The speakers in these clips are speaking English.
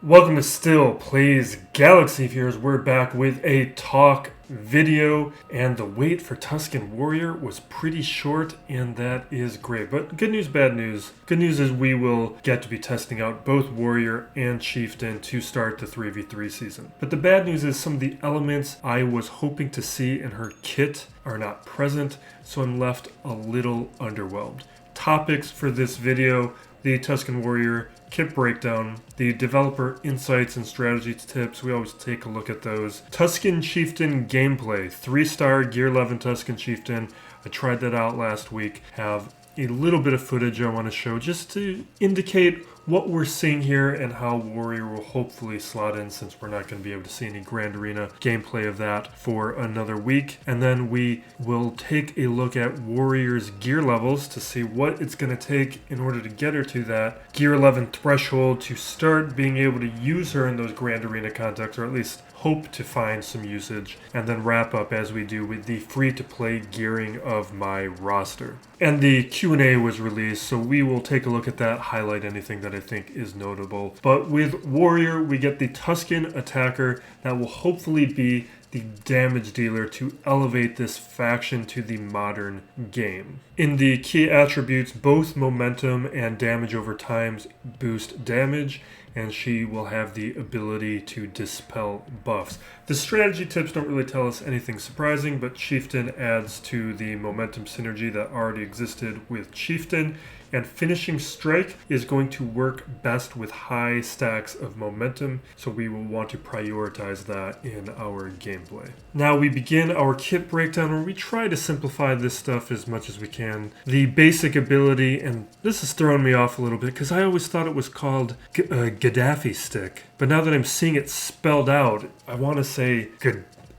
Welcome to Still Plays Galaxy Viewers. We're back with a talk video, and the wait for Tusken Warrior was pretty short, and that is great. But good news, bad news. Good news is we will get to be testing out both Warrior and Chieftain to start the 3v3 season. But the bad news is some of the elements I was hoping to see in her kit are not present, so I'm left a little underwhelmed. Topics for this video: the Tusken Warrior kit breakdown, the developer insights and strategy tips, we always take a look at those. Tusken Chieftain gameplay, 3-star G11 Tusken Chieftain. I tried that out last week. Have a little bit of footage I want to show just to indicate what we're seeing here and how Warrior will hopefully slot in, since we're not going to be able to see any Grand Arena gameplay of that for another week. And then we will take a look at Warrior's gear levels to see what it's going to take in order to get her to that Gear 11 threshold to start being able to use her in those Grand Arena contexts, or at least hope to find some usage, and then wrap up as we do with the free-to-play gearing of my roster. And the Q&A was released, so we will take a look at that, highlight anything that I think is notable. But with Warrior, we get the Tusken attacker that will hopefully be the damage dealer to elevate this faction to the modern game. In the key attributes, both momentum and damage over time boost damage, and she will have the ability to dispel buffs. The strategy tips don't really tell us anything surprising, but Chieftain adds to the momentum synergy that already existed with Chieftain, and Finishing Strike is going to work best with high stacks of momentum, so we will want to prioritize that in our gameplay. Now we begin our kit breakdown, where we try to simplify this stuff as much as we can. The basic ability, and this has thrown me off a little bit because I always thought it was called Gaddafi Stick, but now that I'm seeing it spelled out, I want to say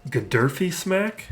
Gaddafi Smack?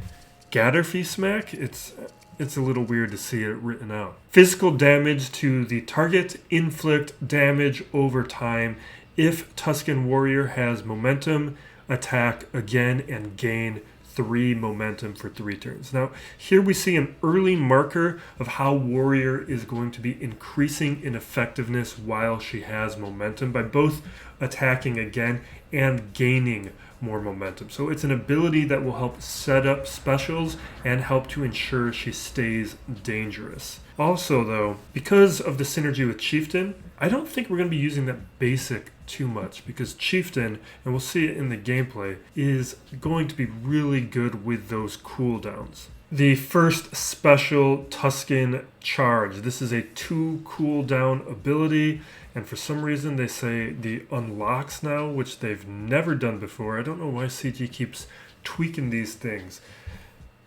Gaddafi Smack? It's a little weird to see it written out. Physical damage to the target, inflict damage over time. If Tusken Warrior has momentum, attack again and gain 3 momentum for 3 turns. Now, here we see an early marker of how Warrior is going to be increasing in effectiveness while she has momentum by both attacking again and gaining more momentum. So it's an ability that will help set up specials and help to ensure she stays dangerous. Also though, because of the synergy with Chieftain, I don't think we're going to be using that basic too much, because Chieftain, and we'll see it in the gameplay, is going to be really good with those cooldowns. The first special, Tusken Charge. This is a 2 cooldown ability, and for some reason they say the unlocks now, which they've never done before. I don't know why CG keeps tweaking these things.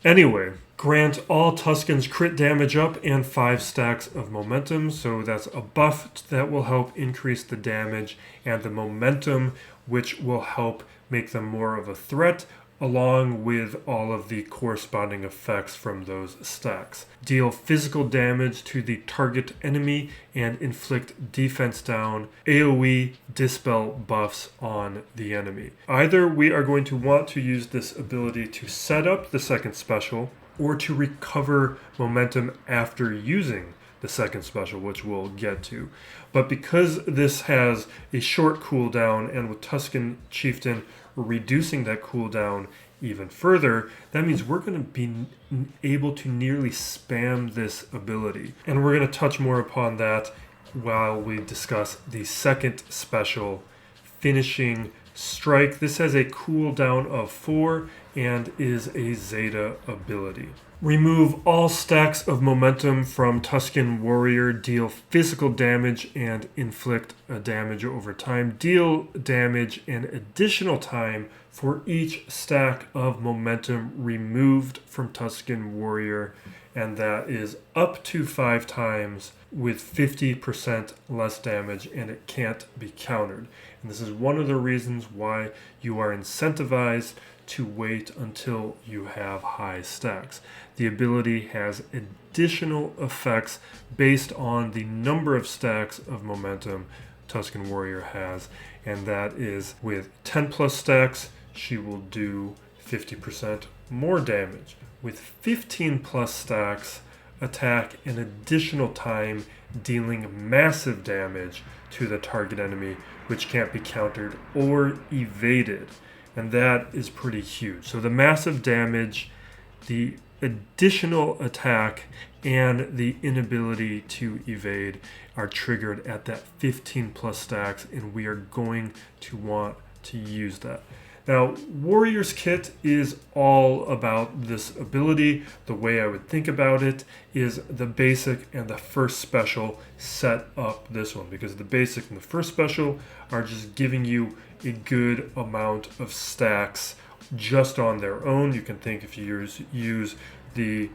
Anyway, grant all Tuskens crit damage up and 5 stacks of momentum, so that's a buff that will help increase the damage and the momentum, which will help make them more of a threat, along with all of the corresponding effects from those stacks. Deal physical damage to the target enemy and inflict defense down, AoE dispel buffs on the enemy. Either we are going to want to use this ability to set up the second special, or to recover momentum after using the second special, which we'll get to. But because this has a short cooldown, and with Tusken Chieftain reducing that cooldown even further, that means we're going to be able to nearly spam this ability. And we're going to touch more upon that while we discuss the second special, Finishing Strike. This has a cooldown of 4 and is a Zeta ability. Remove all stacks of momentum from Tusken Warrior, deal physical damage and inflict a damage over time. Deal damage an additional time for each stack of momentum removed from Tusken Warrior, and that is up to 5 times with 50% less damage, and it can't be countered. And this is one of the reasons why you are incentivized to wait until you have high stacks. The ability has additional effects based on the number of stacks of momentum Tusken Warrior has, and that is with 10 plus stacks, she will do 50% more damage. With 15 plus stacks, attack an additional time, dealing massive damage to the target enemy, which can't be countered or evaded. And that is pretty huge. So the massive damage, the additional attack, and the inability to evade are triggered at that 15 plus stacks, and we are going to want to use that. Now, Warrior's Kit is all about this ability. The way I would think about it is the basic and the first special set up this one, because the basic and the first special are just giving you a good amount of stacks just on their own. You can think if you use the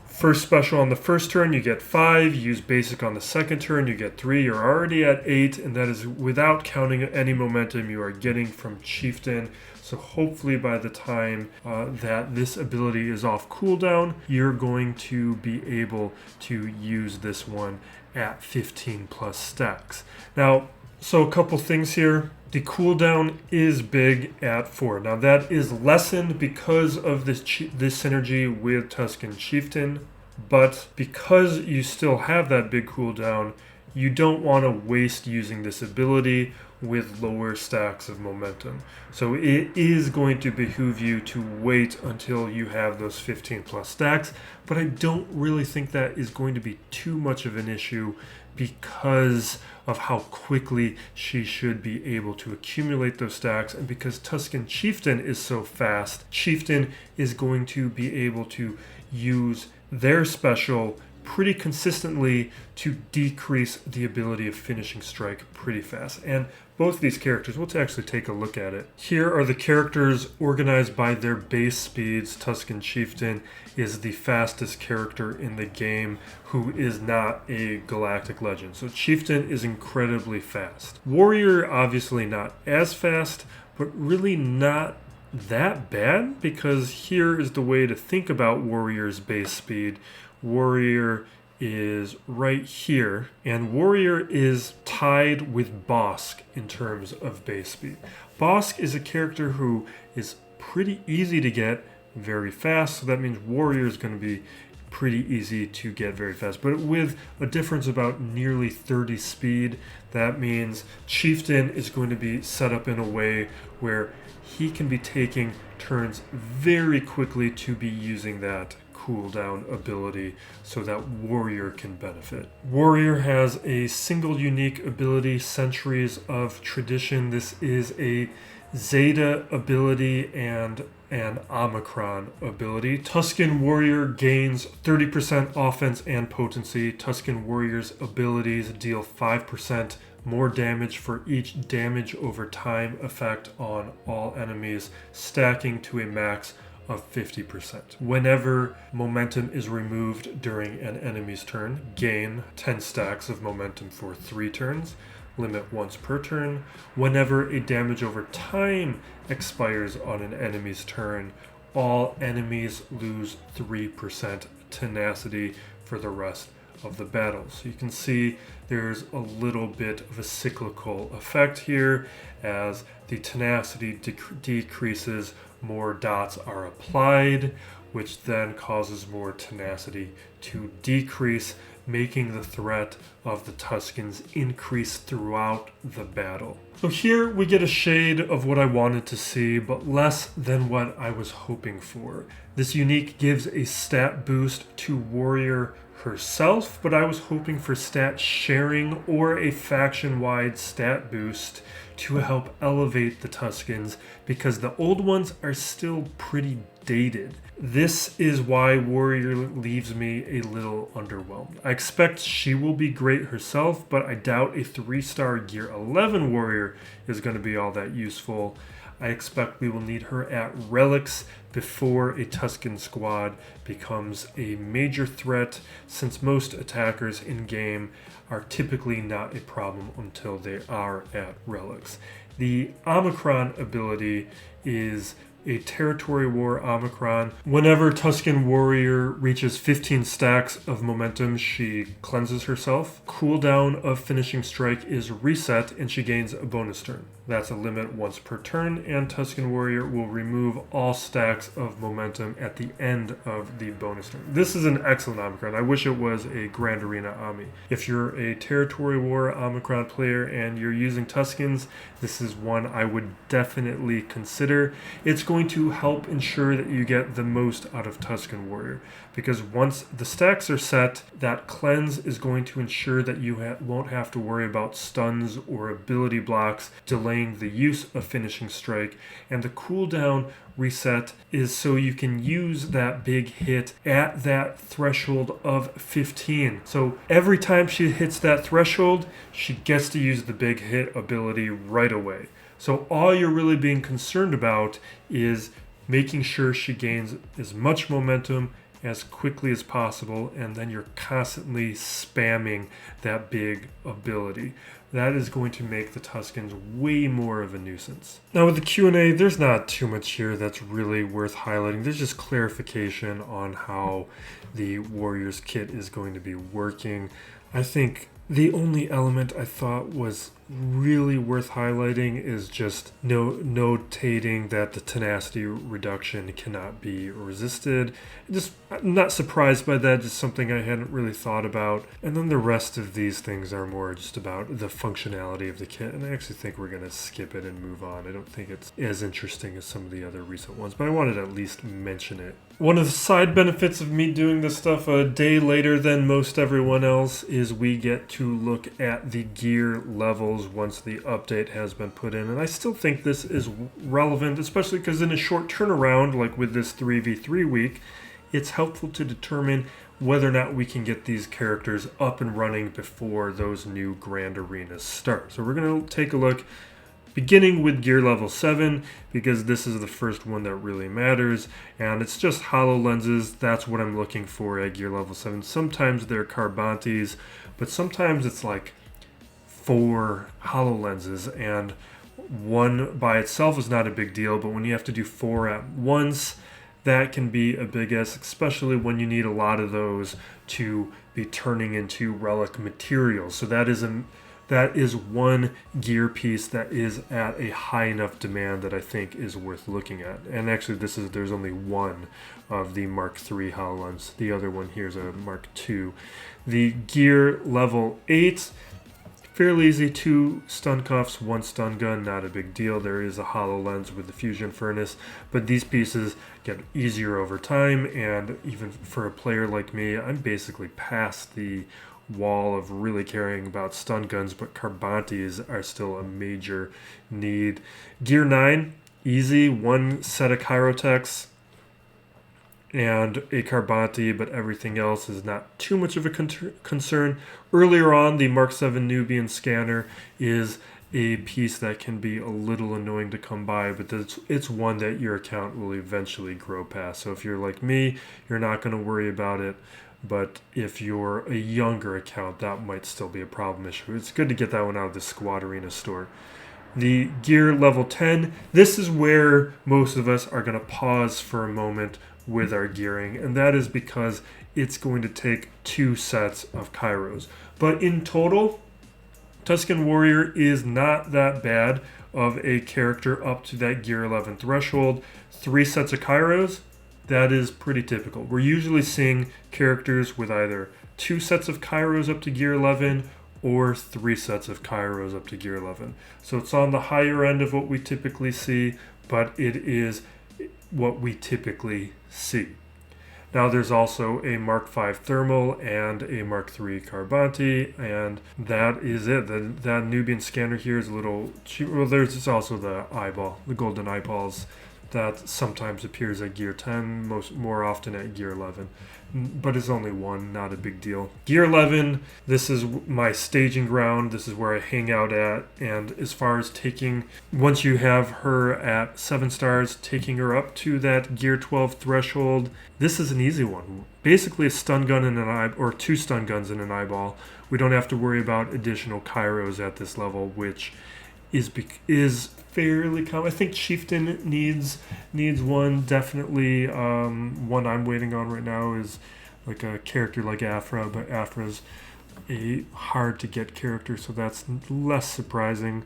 first special on the first turn, you get 5. You use basic on the second turn, you get 3. You're already at 8, and that is without counting any momentum you are getting from Chieftain. So hopefully by the time that this ability is off cooldown, you're going to be able to use this one at 15 plus stacks. Now, so a couple things here. The cooldown is big at 4. Now that is lessened because of this synergy with Tusken Chieftain, but because you still have that big cooldown, you don't want to waste using this ability with lower stacks of momentum. So it is going to behoove you to wait until you have those 15 plus stacks, but I don't really think that is going to be too much of an issue because of how quickly she should be able to accumulate those stacks, and because Tusken Chieftain is so fast, Chieftain is going to be able to use their special pretty consistently to decrease the ability of finishing strike pretty fast. And both these characters, we'll actually take a look at it. Here are the characters organized by their base speeds. Tusken Chieftain is the fastest character in the game who is not a galactic legend. So Chieftain is incredibly fast. Warrior, obviously not as fast, but really not that bad, because here is the way to think about Warrior's base speed. Warrior is right here, and Warrior is tied with Bosk in terms of base speed. Bosk is a character who is pretty easy to get very fast, so that means Warrior is going to be pretty easy to get very fast, but with a difference about nearly 30 speed. That means Chieftain is going to be set up in a way where he can be taking turns very quickly to be using that cooldown ability so that Warrior can benefit. Warrior has a single unique ability, Centuries of Tradition. This is a Zeta ability and an Omicron ability. Tusken Warrior gains 30% offense and potency. Tusken Warrior's abilities deal 5% more damage for each damage over time effect on all enemies, stacking to a max of 50%. Whenever momentum is removed during an enemy's turn, gain 10 stacks of momentum for 3 turns, limit once per turn. Whenever a damage over time expires on an enemy's turn, all enemies lose 3% tenacity for the rest of the battle. So you can see there's a little bit of a cyclical effect here. As the tenacity decreases, more dots are applied, which then causes more tenacity to decrease, making the threat of the Tuskens increase throughout the battle. So here we get a shade of what I wanted to see, but less than what I was hoping for. This unique gives a stat boost to Warrior herself, but I was hoping for stat sharing or a faction-wide stat boost to help elevate the Tuskens, because the old ones are still pretty dated. This is why Warrior leaves me a little underwhelmed. I expect she will be great herself, but I doubt a 3-star Gear 11 Warrior is going to be all that useful. I expect we will need her at Relics before a Tusken squad becomes a major threat, since most attackers in game are typically not a problem until they are at Relics. The Omicron ability is a Territory War Omicron. Whenever Tusken Warrior reaches 15 stacks of momentum, she cleanses herself. Cooldown of Finishing Strike is reset and she gains a bonus turn. That's a limit once per turn, and Tusken Warrior will remove all stacks of momentum at the end of the bonus turn. This is an excellent Omicron. I wish it was a Grand Arena Ami. If you're a Territory War Omicron player and you're using Tuskens, this is one I would definitely consider. It's going to help ensure that you get the most out of Tusken Warrior, because once the stacks are set, that cleanse is going to ensure that you won't have to worry about stuns or ability blocks delaying the use of Finishing Strike, and the cooldown reset is so you can use that big hit at that threshold of 15. So every time she hits that threshold, she gets to use the big hit ability right away. So all you're really being concerned about is making sure she gains as much momentum as quickly as possible, and then you're constantly spamming that big ability. That is going to make the Tuskens way more of a nuisance. Now with the Q&A, there's not too much here that's really worth highlighting. There's just clarification on how the Warriors kit is going to be working. I think the only element I thought was really worth highlighting is just notating that the tenacity reduction cannot be resisted. I'm not surprised by that, just something I hadn't really thought about. And then the rest of these things are more just about the functionality of the kit, and I actually think we're going to skip it and move on. I don't think it's as interesting as some of the other recent ones, but I wanted to at least mention it. One of the side benefits of me doing this stuff a day later than most everyone else is we get to look at the gear levels once the update has been put in. And I still think this is relevant, especially because in a short turnaround, like with this 3v3 week, it's helpful to determine whether or not we can get these characters up and running before those new Grand Arenas start. So we're going to take a look, beginning with gear level 7, because this is the first one that really matters, and it's just HoloLenses. That's what I'm looking for at gear level 7. Sometimes they're Carbantes, but sometimes it's like 4 HoloLenses, and one by itself is not a big deal, but when you have to do 4 at once, that can be a big S, especially when you need a lot of those to be turning into relic materials. So that is one gear piece that is at a high enough demand that I think is worth looking at. And actually there's only one of the Mark III HoloLens. The other one here is a Mark II. The gear level 8, fairly easy, 2 stun cuffs, 1 stun gun, not a big deal. There is a HoloLens with the fusion furnace, but these pieces get easier over time, and even for a player like me, I'm basically past the wall of really caring about stun guns, but Carbantes are still a major need. Gear 9, easy, 1 set of Chirotechs and a Carbante, but everything else is not too much of a concern. Earlier on, the Mark 7 Nubian scanner is a piece that can be a little annoying to come by, but it's one that your account will eventually grow past. So if you're like me, you're not going to worry about it. But if you're a younger account, that might still be a problem issue. It's good to get that one out of the Squad Arena store. The gear level 10, this is where most of us are going to pause for a moment with our gearing, and that is because it's going to take 2 sets of Kairos. But in total, Tusken Warrior is not that bad of a character up to that gear 11 threshold. 3 sets of Kairos, that is pretty typical. We're usually seeing characters with either 2 sets of Kairos up to gear 11 or 3 sets of Kairos up to gear 11. So it's on the higher end of what we typically see, but it is what we typically see. Now there's also a Mark V Thermal and a Mark III Carbante, and that is it. That Nubian scanner here is a little cheap. Well, there's also the eyeball, the golden eyeballs, that sometimes appears at gear 10, more often at gear 11. But it's only 1, not a big deal. Gear 11, this is my staging ground. This is where I hang out at. And as far as once you have her at 7 stars, taking her up to that gear 12 threshold, this is an easy one. Basically a stun gun and or 2 stun guns in an eyeball. We don't have to worry about additional Kairos at this level, which is fairly common. I think Chieftain needs one definitely. One I'm waiting on right now is like a character like Afra, but Afra's a hard to get character, so that's less surprising.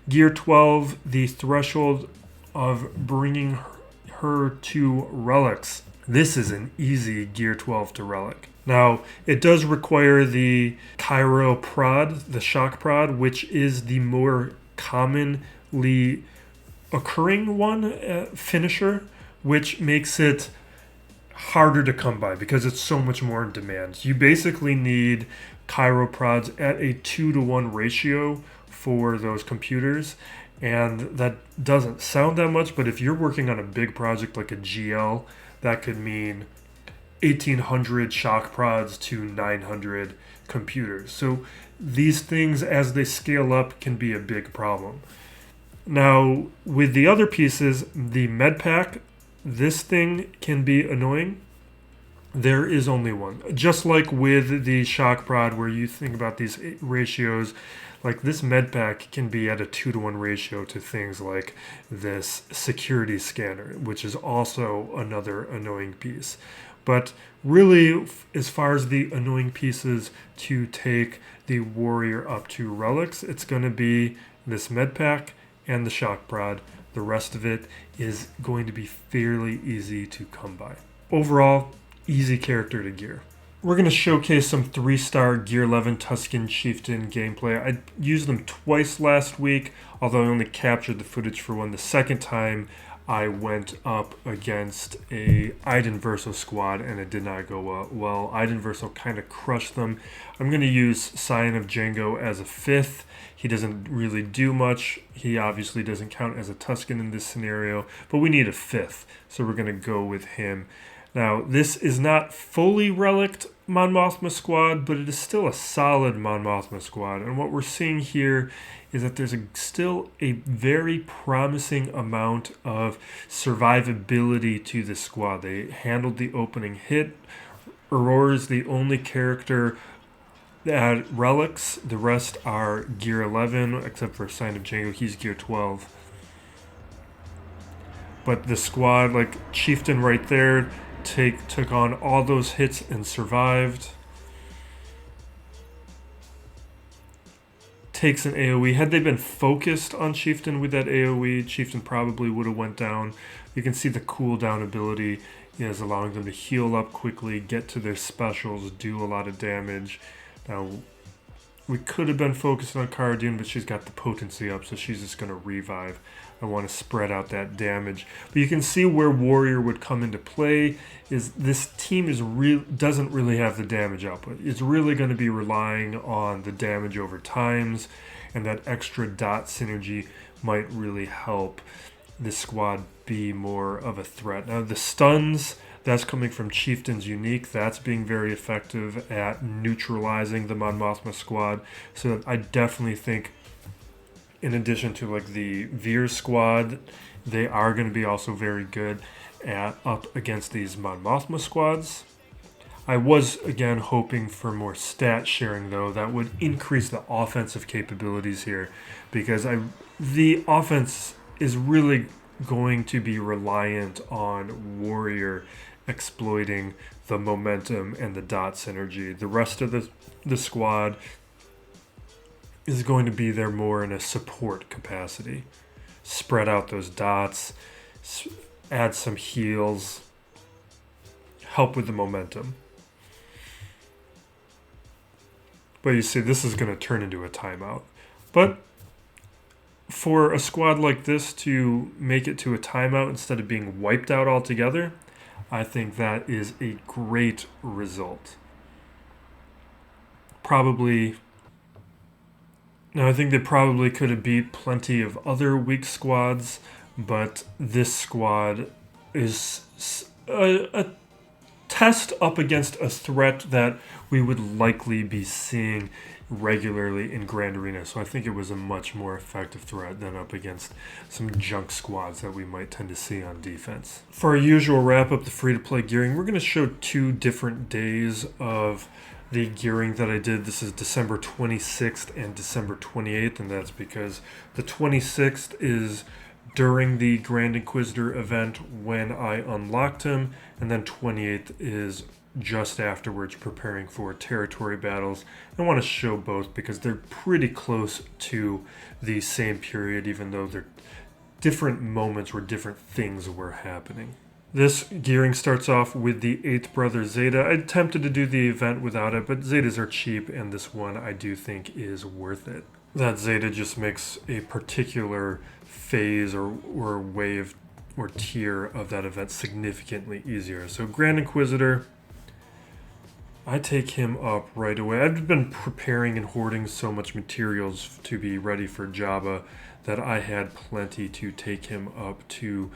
Gear 12, the threshold of bringing her to relics. This is an easy Gear 12 to relic. Now, it does require the Cairo prod, the shock prod, which is the more commonly occurring one finisher, which makes it harder to come by because it's so much more in demand. You basically need Cairo prods at a 2-to-1 ratio for those computers, and that doesn't sound that much, but if you're working on a big project like a GL, that could mean 1,800 shock prods to 900 computers. So these things, as they scale up, can be a big problem. Now, with the other pieces, the med pack, this thing can be annoying. There is only one. Just like with the shock prod, where you think about these ratios, like this med pack can be at a 2-to-1 ratio to things like this security scanner, which is also another annoying piece. But really, as far as the annoying pieces to take the warrior up to relics, it's going to be this med pack and the shock prod. The rest of it is going to be fairly easy to come by. Overall, easy character to gear. We're going to showcase some 3-star Gear 11 Tusken Chieftain gameplay. I used them twice last week, although I only captured the footage for one. The second time I went up against a Iden Verso squad and it did not go well. Iden Verso kind of crushed them. I'm going to use Scion of Django as a 5th. He doesn't really do much. He obviously doesn't count as a Tusken in this scenario, but we need a 5th, so we're going to go with him. Now, this is not fully relict Mon Mothma squad, but it is still a solid Mon Mothma squad. And what we're seeing here is that there's still a very promising amount of survivability to this squad. They handled the opening hit. Aurora is the only character that relics. The rest are Gear 11, except for Sign of Django. He's Gear 12. But the squad, like Chieftain right there, took on all those hits and survived. Takes an AoE. Had they been focused on Chieftain with that AoE, Chieftain probably would have went down. You can see the cooldown ability is allowing them to heal up quickly, get to their specials, do a lot of damage. Now, we could have been focused on Cara Dune, but she's got the potency up, so she's just going to revive. I want to spread out that damage. But you can see where Warrior would come into play is this team doesn't really have the damage output. It's really going to be relying on the damage over times, and that extra dot synergy might really help this squad be more of a threat. Now the stuns, that's coming from Chieftain's Unique. That's being very effective at neutralizing the Mon Mothma squad. So I definitely think, in addition to like the Veer squad, they are going to be also very good at up against these Mon Mothma squads. I was again hoping for more stat sharing though. That would increase the offensive capabilities here, because the offense is really going to be reliant on Warrior exploiting the momentum and the dot synergy. The rest of the squad is going to be there more in a support capacity. Spread out those dots, add some heals, help with the momentum. But you see, this is going to turn into a timeout. But for a squad like this to make it to a timeout instead of being wiped out altogether, I think that is a great result. Now, I think they probably could have beat plenty of other weak squads, but this squad is a test up against a threat that we would likely be seeing regularly in Grand Arena. So I think it was a much more effective threat than up against some junk squads that we might tend to see on defense. For our usual wrap up, the free-to-play gearing, we're going to show 2 different days of the gearing that I did. This is December 26th and December 28th, and that's because the 26th is during the Grand Inquisitor event when I unlocked him, and then 28th is just afterwards, preparing for territory battles. I want to show both because they're pretty close to the same period, even though they're different moments where different things were happening. This gearing starts off with the 8th brother Zeta. I attempted to do the event without it, but Zetas are cheap, and this one I do think is worth it. That Zeta just makes a particular phase or wave or tier of that event significantly easier. So Grand Inquisitor, I take him up right away. I've been preparing and hoarding so much materials to be ready for Jabba that I had plenty to take him up to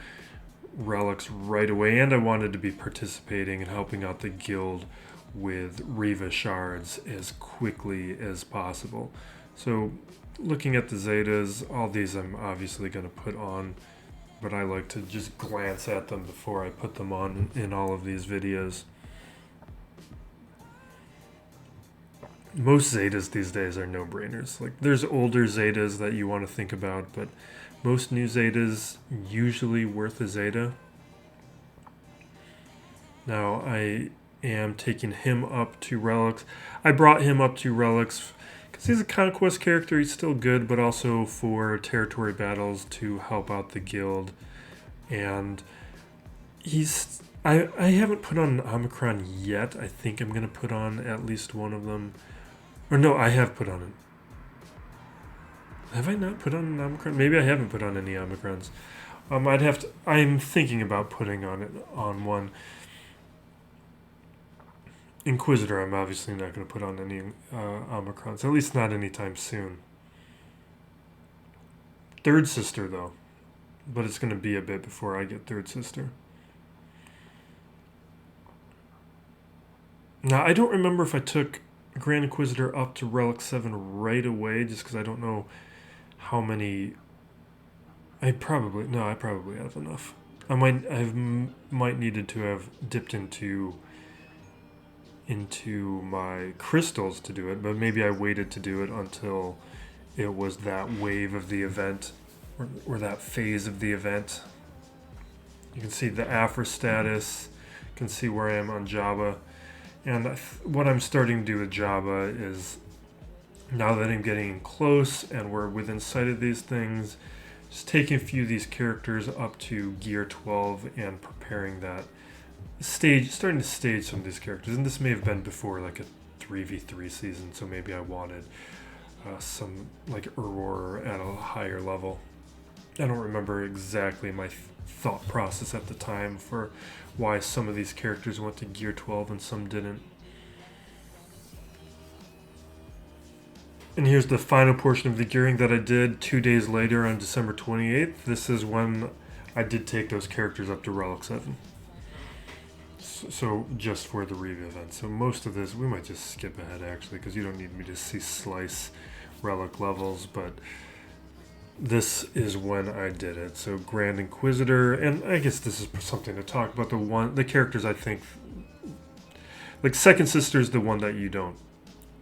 relics right away, and I wanted to be participating and helping out the guild with Riva shards as quickly as possible. So looking at the Zetas, all these I'm obviously going to put on, but I like to just glance at them before I put them on in all of these videos. Most Zetas these days are no-brainers. Like, there's older Zetas that you want to think about, but most new Zetas usually worth a Zeta. Now I am taking him up to relics. I brought him up to relics because he's a conquest character. He's still good, but also for territory battles to help out the guild. And I haven't put on Omicron yet. I think I'm going to put on at least one of them. Or no, I have put on it. Have I not put on an Omicron? Maybe I haven't put on any Omicrons. I'm thinking about putting on it on one. Inquisitor, I'm obviously not going to put on any Omicrons. At least not anytime soon. Third Sister, though. But it's going to be a bit before I get Third Sister. Now, I don't remember if I took Grand Inquisitor up to Relic 7 right away, just because I don't know how many. I probably have enough. I might needed to have dipped into my crystals to do it, but maybe I waited to do it until it was that wave of the event or that phase of the event. You can see the Afra status. You can see where I am on Jabba. And what I'm starting to do with Jabba is, now that I'm getting close and we're within sight of these things, just taking a few of these characters up to Gear 12 and preparing that starting to stage some of these characters. And this may have been before like a 3v3 season, so maybe I wanted some like Aurora at a higher level. I don't remember exactly my thought process at the time for why some of these characters went to Gear 12 and some didn't. And here's the final portion of the gearing that I did 2 days later on December 28th. This is when I did take those characters up to Relic 7. So just for the Riva event. So most of this, we might just skip ahead actually, because you don't need me to see slice relic levels, but this is when I did it. So Grand Inquisitor, and I guess this is something to talk about. The characters I think, like Second Sister is the one that you don't.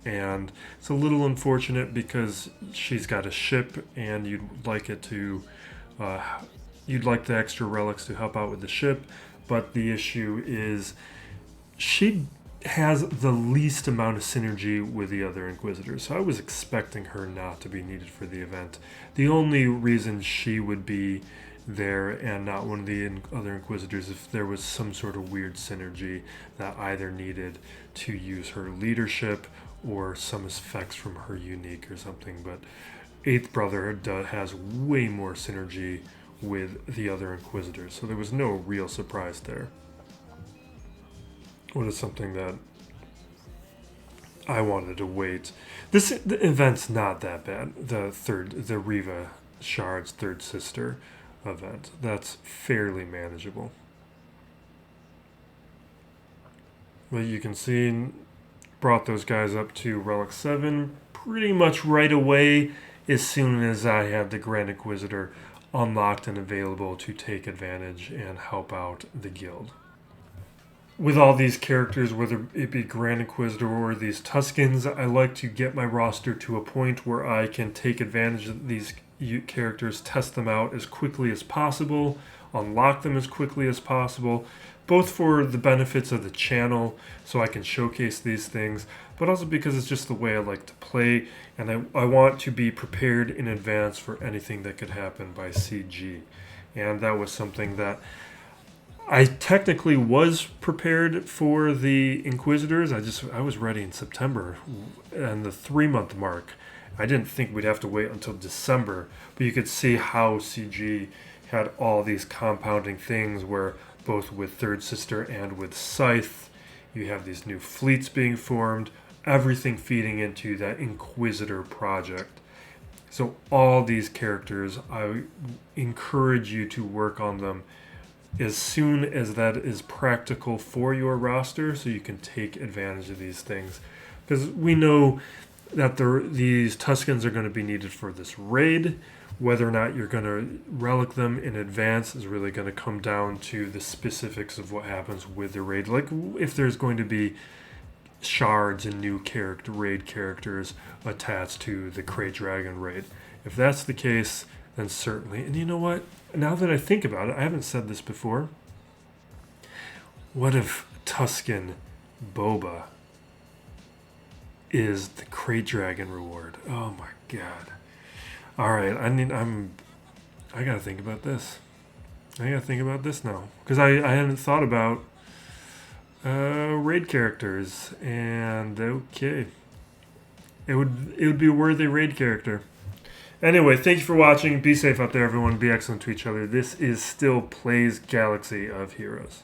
And it's a little unfortunate because she's got a ship and you'd like the extra relics to help out with the ship. But the issue is she has the least amount of synergy with the other Inquisitors. So I was expecting her not to be needed for the event. The only reason she would be there and not one of the other Inquisitors if there was some sort of weird synergy that either needed to use her leadership or some effects from her unique or something. But Eighth Brother has way more synergy with the other Inquisitors, so there was no real surprise there. What is something that I wanted to wait. The event's not that bad. The Riva Shards Third Sister event. That's fairly manageable. But you can see, brought those guys up to Relic 7 pretty much right away as soon as I had the Grand Inquisitor unlocked and available to take advantage and help out the guild. with all these characters, whether it be Grand Inquisitor or these Tuskens, I like to get my roster to a point where I can take advantage of these characters, test them out as quickly as possible, unlock them as quickly as possible, both for the benefits of the channel, so I can showcase these things, but also because it's just the way I like to play, and I want to be prepared in advance for anything that could happen by CG. And that was something that I technically was prepared for the Inquisitors. I was ready in September and the 3-month mark. I didn't think we'd have to wait until December, but you could see how CG had all these compounding things where both with Third Sister and with Scythe, you have these new fleets being formed, everything feeding into that Inquisitor project. So all these characters, I encourage you to work on them as soon as that is practical for your roster, so you can take advantage of these things. Because we know that these Tuskens are going to be needed for this raid. Whether or not you're going to relic them in advance is really going to come down to the specifics of what happens with the raid. Like if there's going to be shards and new raid characters attached to the Krayt Dragon raid. If that's the case, then certainly. And you know what? Now that I think about it, I haven't said this before. What if Tusken Boba is the Krayt Dragon reward? Oh my god. Alright, I gotta think about this. I gotta think about this now. Because I hadn't thought about raid characters. And okay. It would be a worthy raid character. Anyway, thank you for watching. Be safe out there, everyone. Be excellent to each other. This is still Plays Galaxy of Heroes.